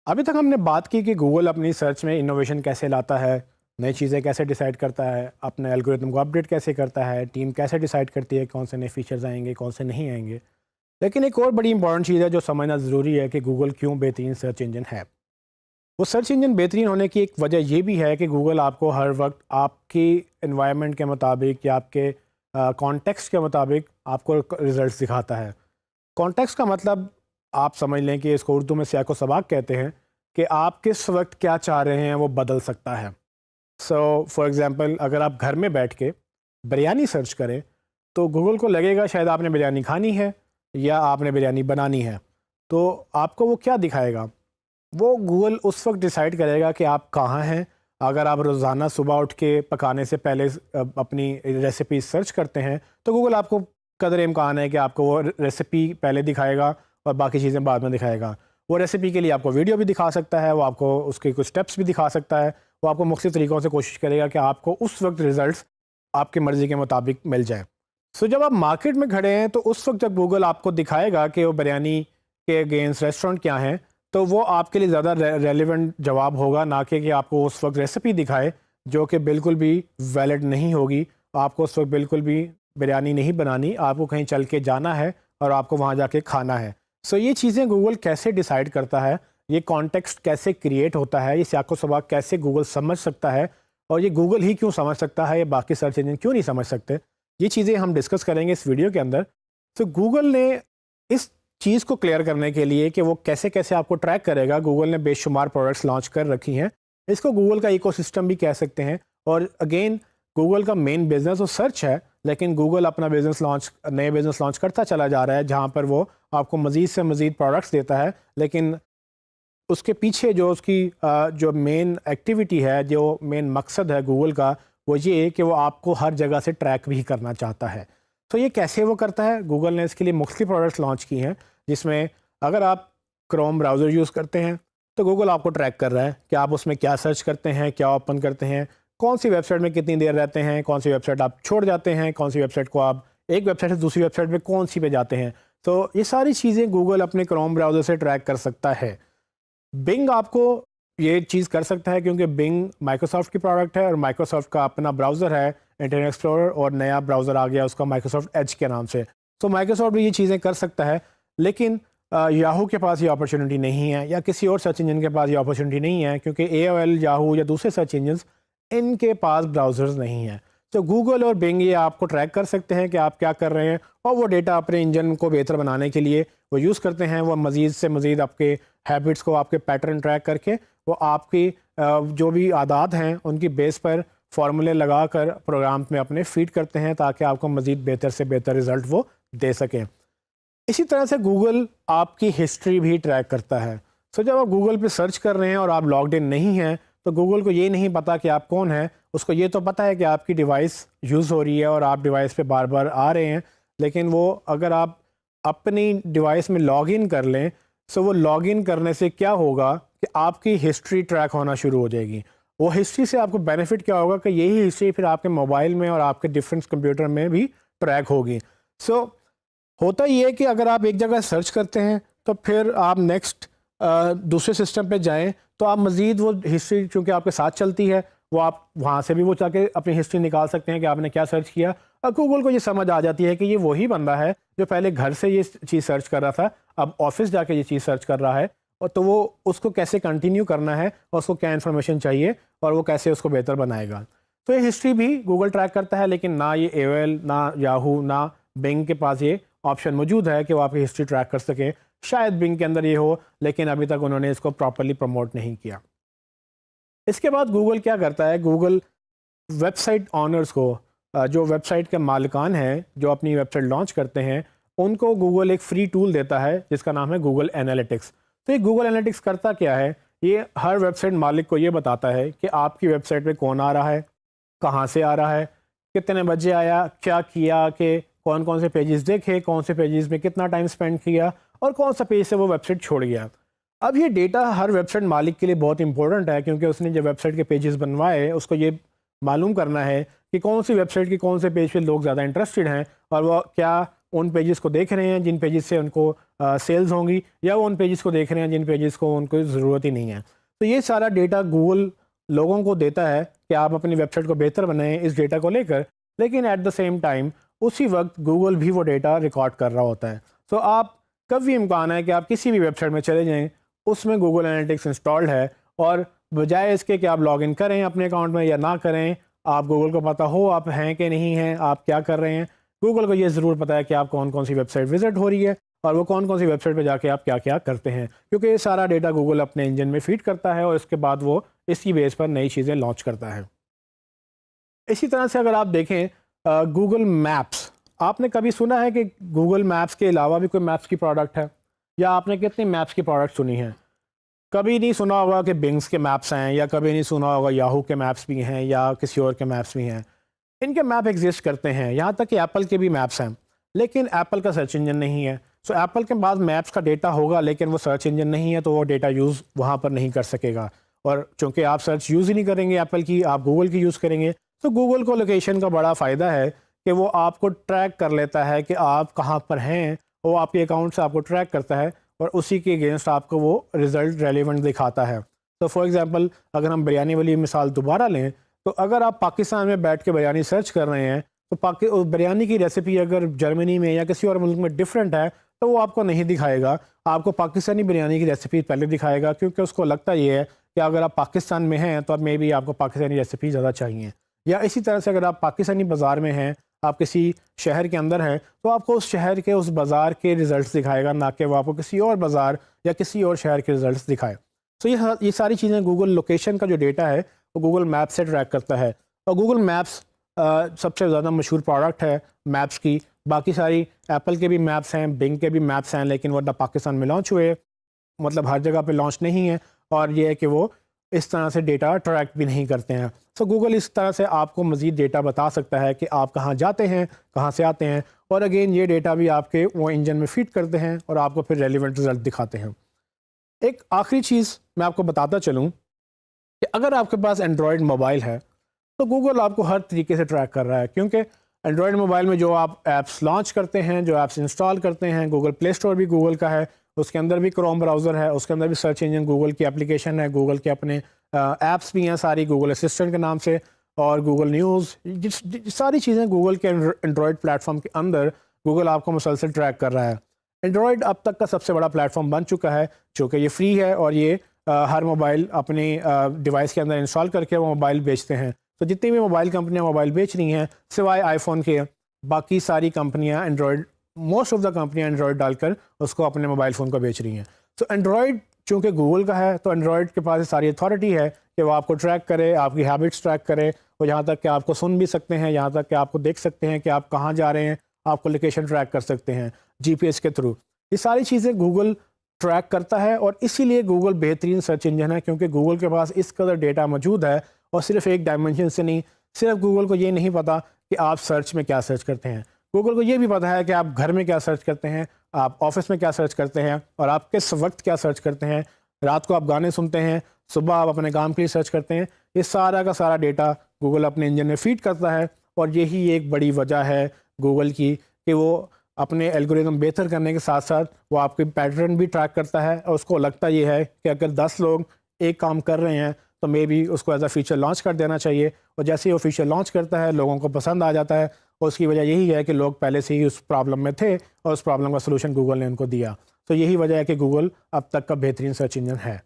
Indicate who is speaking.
Speaker 1: अभी तक हमने बात की कि गूगल अपनी सर्च में इनोवेशन कैसे लाता है, नई चीज़ें कैसे डिसाइड करता है, अपने एल्गोरिथम को अपडेट कैसे करता है, टीम कैसे डिसाइड करती है कौन से नए फीचर्स आएंगे, कौन से नहीं आएंगे। लेकिन एक और बड़ी इंपॉर्टेंट चीज़ है जो समझना ज़रूरी है कि गूगल क्यों बेहतरीन सर्च इंजन है। वो सर्च इंजन बेहतरीन होने की एक वजह ये भी है कि गूगल आपको हर वक्त आपकी इन्वायरमेंट के मुताबिक या आपके कॉन्टेक्स्ट के मुताबिक आपको रिजल्ट्स दिखाता है। कॉन्टेक्स्ट का मतलब आप समझ लें कि इसको उर्दू में सियाको सबाक कहते हैं कि आप किस वक्त क्या चाह रहे हैं वो बदल सकता है। सो फॉर एग्ज़ाम्पल, अगर आप घर में बैठ के बिरयानी सर्च करें तो गूगल को लगेगा शायद आपने बिरयानी खानी है या आपने बिरयानी बनानी है। तो आपको वो क्या दिखाएगा? वो गूगल उस वक्त डिसाइड करेगा कि आप कहाँ हैं। अगर आप रोज़ाना सुबह उठ के पकाने से पहले अपनी रेसिपी सर्च करते हैं तो गूगल आपको कदर इम्कान है कि आपको वो रेसिपी पहले दिखाएगा और बाकी चीज़ें बाद में दिखाएगा। वो रेसिपी के लिए आपको वीडियो भी दिखा सकता है, वो आपको उसके कुछ स्टेप्स भी दिखा सकता है। वो आपको मुख्तलिफ तरीक़ों से कोशिश करेगा कि आपको उस वक्त रिज़ल्ट्स आपकी मर्ज़ी के मुताबिक मिल जाए। सो जब आप मार्केट में खड़े हैं तो उस वक्त जब गूगल आपको दिखाएगा कि वो बिरयानी के अगेंस्ट रेस्टोरेंट क्या हैं, तो वो आपके लिए ज़्यादा रेलिवेंट जवाब होगा, ना कि आपको उस वक्त रेसिपी दिखाए जो कि बिल्कुल भी वैलिड नहीं होगी। आपको उस वक्त बिल्कुल भी बिरयानी नहीं बनानी, आपको कहीं चल के जाना है और आपको वहाँ जाके खाना है। सो ये चीज़ें गूगल कैसे डिसाइड करता है, ये कॉन्टेक्स्ट कैसे क्रिएट होता है, ये सियाको सबाक कैसे गूगल समझ सकता है, और ये गूगल ही क्यों समझ सकता है, ये बाकी सर्च इंजन क्यों नहीं समझ सकते, ये चीज़ें हम डिस्कस करेंगे इस वीडियो के अंदर। तो गूगल ने इस चीज़ को क्लियर करने के लिए कि वो कैसे कैसे आपको ट्रैक करेगा, गूगल ने बेशुमार प्रोडक्ट्स लॉन्च कर रखी हैं। इसको गूगल का इकोसिस्टम भी कह सकते हैं। और अगेन, गूगल का मेन बिजनेस वो सर्च है, लेकिन गूगल अपना नए बिजनेस लॉन्च करता चला जा रहा है जहाँ पर वो आपको मज़ीद से मज़ीद प्रोडक्ट्स देता है। लेकिन उसके पीछे जो उसकी जो मेन एक्टिविटी है, जो मेन मकसद है गूगल का, वो ये है कि वो आपको हर जगह से ट्रैक भी करना चाहता है। तो ये कैसे वो करता है? गूगल ने इसके लिए मुख्तलिफ प्रोडक्ट्स लॉन्च की हैं, जिसमें अगर आप क्रोम ब्राउज़र यूज़ करते हैं तो गूगल आपको ट्रैक कर रहा है कि आप उसमें क्या सर्च करते हैं, क्या ओपन करते हैं, कौन सी वेबसाइट में कितनी देर रहते हैं, कौन सी वेबसाइट आप छोड़ जाते हैं, कौन सी वेबसाइट को आप एक वेबसाइट से दूसरी वेबसाइट पे कौन सी पे जाते हैं। तो ये सारी चीज़ें गूगल अपने क्रोम ब्राउज़र से ट्रैक कर सकता है। बिंग आपको ये चीज़ कर सकता है क्योंकि बिंग माइक्रोसॉफ्ट की प्रोडक्ट है और माइक्रोसॉफ्ट का अपना ब्राउज़र है इंटरनेट एक्सप्लोरर, और नया ब्राउज़र आ गया उसका माइक्रोसॉफ्ट एज के नाम से। तो माइक्रोसॉफ्ट भी ये चीज़ें कर सकता है, लेकिन याहू के पास ये अपॉर्चुनिटी नहीं है, या किसी और सर्च इंजन के पास ये अपॉर्चुनिटी नहीं है, क्योंकि AOL, याहू या दूसरे सर्च इंजन इनके पास ब्राउज़र्स नहीं हैं। तो गूगल और बिंग ये आपको ट्रैक कर सकते हैं कि आप क्या कर रहे हैं, और वो डेटा अपने इंजन को बेहतर बनाने के लिए वो यूज़ करते हैं। वो मज़ीद से मज़ीद आपके हैबिट्स को, आपके पैटर्न ट्रैक करके वो आपकी जो भी आदात हैं उनकी बेस पर फार्मूले लगा कर प्रोग्राम में अपने फीड करते हैं, ताकि आपको मज़ीद बेहतर से बेहतर रिज़ल्ट वो दे सकें। इसी तरह से गूगल आपकी हिस्ट्री भी ट्रैक करता है। सो जब आप गूगल पे सर्च कर रहे हैं और आप लॉग्ड इन नहीं हैं, तो गूगल को ये नहीं पता कि आप कौन हैं। उसको ये तो पता है कि आपकी डिवाइस यूज़ हो रही है और आप डिवाइस पे बार बार आ रहे हैं, लेकिन वो अगर आप अपनी डिवाइस में लॉग इन कर लें, सो वो लॉग इन करने से क्या होगा कि आपकी हिस्ट्री ट्रैक होना शुरू हो जाएगी। वो हिस्ट्री से आपको बेनिफिट क्या होगा कि यही हिस्ट्री फिर आपके मोबाइल में और आपके डिफरेंट कंप्यूटर में भी ट्रैक होगी। सो होता ये है कि अगर आप एक जगह सर्च करते हैं तो फिर आप नेक्स्ट दूसरे सिस्टम पे जाएं तो आप मज़ीद वो हिस्ट्री चूँकि आपके साथ चलती है, वो आप वहाँ से भी वो जाके अपनी हिस्ट्री निकाल सकते हैं कि आपने क्या सर्च किया। और गूगल को ये समझ आ जाती है कि ये वही बंदा है जो पहले घर से ये चीज़ सर्च कर रहा था, अब ऑफिस जाके ये चीज़ सर्च कर रहा है, और तो वो उसको कैसे कंटिन्यू करना है और उसको क्या इन्फॉर्मेशन चाहिए और वो कैसे उसको बेहतर बनाएगा। तो ये हिस्ट्री भी गूगल ट्रैक करता है, लेकिन ना ये AOL, ना याहू, ना बिंग के पास ये ऑप्शन मौजूद है कि वो आपकी हिस्ट्री ट्रैक कर सके। शायद बिंग के अंदर ये हो, लेकिन अभी तक उन्होंने इसको प्रॉपर्ली प्रमोट नहीं किया। इसके बाद गूगल क्या करता है? गूगल वेबसाइट ऑनर्स को, जो वेबसाइट के मालिकान हैं जो अपनी वेबसाइट लॉन्च करते हैं, उनको गूगल एक फ्री टूल देता है जिसका नाम है गूगल एनालिटिक्स। तो ये गूगल एनालिटिक्स करता क्या है? ये हर वेबसाइट मालिक को ये बताता है कि आपकी वेबसाइट पे कौन आ रहा है, कहाँ से आ रहा है, कितने बजे आया, क्या किया, कि कौन कौन से पेजेस देखे, कौन से पेजेस में कितना टाइम स्पेंड किया, और कौन सा पेज से वो वेबसाइट छोड़ गया। अब ये डेटा हर वेबसाइट मालिक के लिए बहुत इंपॉर्टेंट है, क्योंकि उसने जब वेबसाइट के पेजेस बनवाए उसको ये मालूम करना है कि कौन सी वेबसाइट के कौन से पेज पे लोग ज़्यादा इंटरेस्टेड हैं और वो क्या उन पेजेस को देख रहे हैं जिन पेजेस से उनको सेल्स होंगी, या वो उन पेजेस को देख रहे हैं जिन पेजेस को उनको ज़रूरत ही नहीं है। तो ये सारा डेटा गूगल लोगों को देता है कि आप अपनी वेबसाइट को बेहतर बनाएं इस डेटा को लेकर, लेकिन एट द सेम टाइम उसी वक्त गूगल भी वो डेटा रिकॉर्ड कर रहा होता है। तो आप कभी इम्कान है कि आप किसी भी वेबसाइट में चले जाएं, उसमें गूगल एनालिटिक्स इंस्टॉल्ड है, और बजाय इसके कि आप लॉगिन करें अपने अकाउंट में या ना करें, आप गूगल को पता हो आप हैं कि नहीं हैं, आप क्या कर रहे हैं, गूगल को ये ज़रूर पता है कि आप कौन कौन सी वेबसाइट विजिट हो रही है और वो कौन कौन सी वेबसाइट पे जाके आप क्या क्या करते हैं, क्योंकि ये सारा डेटा गूगल अपने इंजन में फीड करता है और इसके बाद वो इसी बेस पर नई चीज़ें लॉन्च करता है। इसी तरह से अगर आप देखें गूगल मैप्स, आपने कभी सुना है कि गूगल मैप्स के अलावा भी कोई मैप्स की प्रोडक्ट है, या आपने कितनी मैप्स की प्रोडक्ट सुनी है? कभी नहीं सुना होगा कि बिंग्स के मैप्स हैं, या कभी नहीं सुना होगा याहू के मैप्स भी हैं या किसी और के मैप्स भी हैं। इनके मैप एग्जिस्ट करते हैं, यहाँ तक कि एप्पल के भी मैप्स हैं, लेकिन एप्पल का सर्च इंजन नहीं है। सो एप्पल के पास मैप्स का डेटा होगा लेकिन वो सर्च इंजन नहीं है, तो वो डेटा यूज़ वहाँ पर नहीं कर सकेगा। और चूँकि आप सर्च यूज़ ही नहीं करेंगे एप्पल की, आप गूगल की यूज़ करेंगे, तो गूगल को लोकेशन का बड़ा फ़ायदा है कि वो आपको ट्रैक कर लेता है कि आप कहाँ पर हैं, वो आपके अकाउंट से आपको ट्रैक करता है और उसी के अगेंस्ट आपको वो रिज़ल्ट रेलिवेंट दिखाता है। तो फॉर एग्ज़ाम्पल अगर हम बिरयानी वाली मिसाल दोबारा लें, तो अगर आप पाकिस्तान में बैठ के बिरयानी सर्च कर रहे हैं, तो बिरयानी की रेसिपी अगर जर्मनी में या किसी और मुल्क में डिफरेंट है तो वो आपको नहीं दिखाएगा, आपको पाकिस्तानी बिरयानी की रेसिपी पहले दिखाएगा, क्योंकि उसको लगता ये है कि अगर आप पाकिस्तान में हैं तो अब मे बी आपको पाकिस्तानी रेसिपी ज़्यादा चाहिए। या इसी तरह से अगर आप पाकिस्तानी बाज़ार में हैं, आप किसी शहर के अंदर हैं, तो आपको उस शहर के उस बाज़ार के रिज़ल्ट दिखाएगा, ना कि वो आपको किसी और बाज़ार या किसी और शहर के रिज़ल्ट दिखाए। तो ये सारी चीज़ें गूगल लोकेशन का जो डेटा है वो गूगल मैप्स से ट्रैक करता है। और गूगल मैप्स सबसे ज़्यादा मशहूर प्रोडक्ट है मैप्स की। बाकी सारी एप्पल के भी मैप्स हैं, बिंग के भी मैप्स हैं, लेकिन वो ना पाकिस्तान में लॉन्च हुए, मतलब हर जगह पे लॉन्च नहीं है, और ये है कि वो इस तरह से डेटा ट्रैक भी नहीं करते हैं। सो गूगल इस तरह से आपको मज़ीद डेटा बता सकता है कि आप कहाँ जाते हैं, कहाँ से आते हैं, और अगेन ये डेटा भी आपके वो इंजन में फीड करते हैं और आपको फिर रेलिवेंट रिजल्ट दिखाते हैं। एक आखिरी चीज़ मैं आपको बताता चलूँ कि अगर आपके पास एंड्रॉयड मोबाइल है तो गूगल आपको हर तरीके से ट्रैक कर रहा है, क्योंकि एंड्रॉयड मोबाइल में जो आप ऐप्स लॉन्च करते हैं, जो ऐप्स इंस्टॉल करते हैं, गूगल प्ले स्टोर भी गूगल का है, उसके अंदर भी क्रोम ब्राउज़र है, उसके अंदर भी सर्च इंजन गूगल की एप्लीकेशन है, गूगल के अपने ऐप्स भी हैं सारी गूगल असिस्टेंट के नाम से, और गूगल न्यूज़, सारी चीज़ें गूगल के एंड्रॉयड प्लेटफॉर्म के अंदर गूगल आपको मुसलसल ट्रैक कर रहा है। एंड्रॉयड अब तक का सबसे बड़ा प्लेटफॉर्म बन चुका है, चूँकि ये फ्री है और ये हर मोबाइल अपने डिवाइस के अंदर इंस्टॉल करके वो मोबाइल बेचते हैं। तो जितनी भी मोबाइल कंपनियां मोबाइल बेच रही हैं सिवाय आईफोन के, बाकी सारी कंपनियां एंड्रॉयड, मोस्ट ऑफ द कंपनियां एंड्रॉयड डालकर उसको अपने मोबाइल फ़ोन को बेच रही हैं। तो एंड्रॉयड चूँकि गूगल का है, तो एंड्रॉयड के पास सारी अथॉरिटी है कि वो आपको ट्रैक करे, आपकी हैबिट्स ट्रैक करे, और यहाँ तक कि आपको सुन भी सकते हैं, यहाँ तक कि आपको देख सकते हैं कि आप कहाँ जा रहे हैं, आपको लोकेशन ट्रैक कर सकते हैं GPS के थ्रू। ये सारी चीज़ें गूगल ट्रैक करता है, और इसीलिए गूगल बेहतरीन सर्च इंजन है, क्योंकि गूगल के पास इस कदर डेटा मौजूद है, और सिर्फ एक डायमेंशन से नहीं, सिर्फ गूगल को ये नहीं पता कि आप सर्च में क्या सर्च करते हैं, गूगल को ये भी पता है कि आप घर में क्या सर्च करते हैं, आप ऑफिस में क्या सर्च करते हैं, और आप किस वक्त क्या सर्च करते हैं, रात को आप गाने सुनते हैं, सुबह आप अपने काम के लिए सर्च करते हैं। ये सारा का सारा डेटा गूगल अपने इंजन में फीड करता है, और यही एक बड़ी वजह है गूगल की कि वो अपने एल्गोरिदम बेहतर करने के साथ साथ वो आपके पैटर्न भी ट्रैक करता है, और उसको लगता ये है कि अगर 10 लोग एक काम कर रहे हैं तो मे बी उसको एज अ फीचर लॉन्च कर देना चाहिए, और जैसे ही वो फीचर लॉन्च करता है लोगों को पसंद आ जाता है, और उसकी वजह यही है कि लोग पहले से ही उस प्रॉब्लम में थे और उस प्रॉब्लम का सलूशन गूगल ने उनको दिया। तो यही वजह है कि गूगल अब तक का बेहतरीन सर्च इंजन है।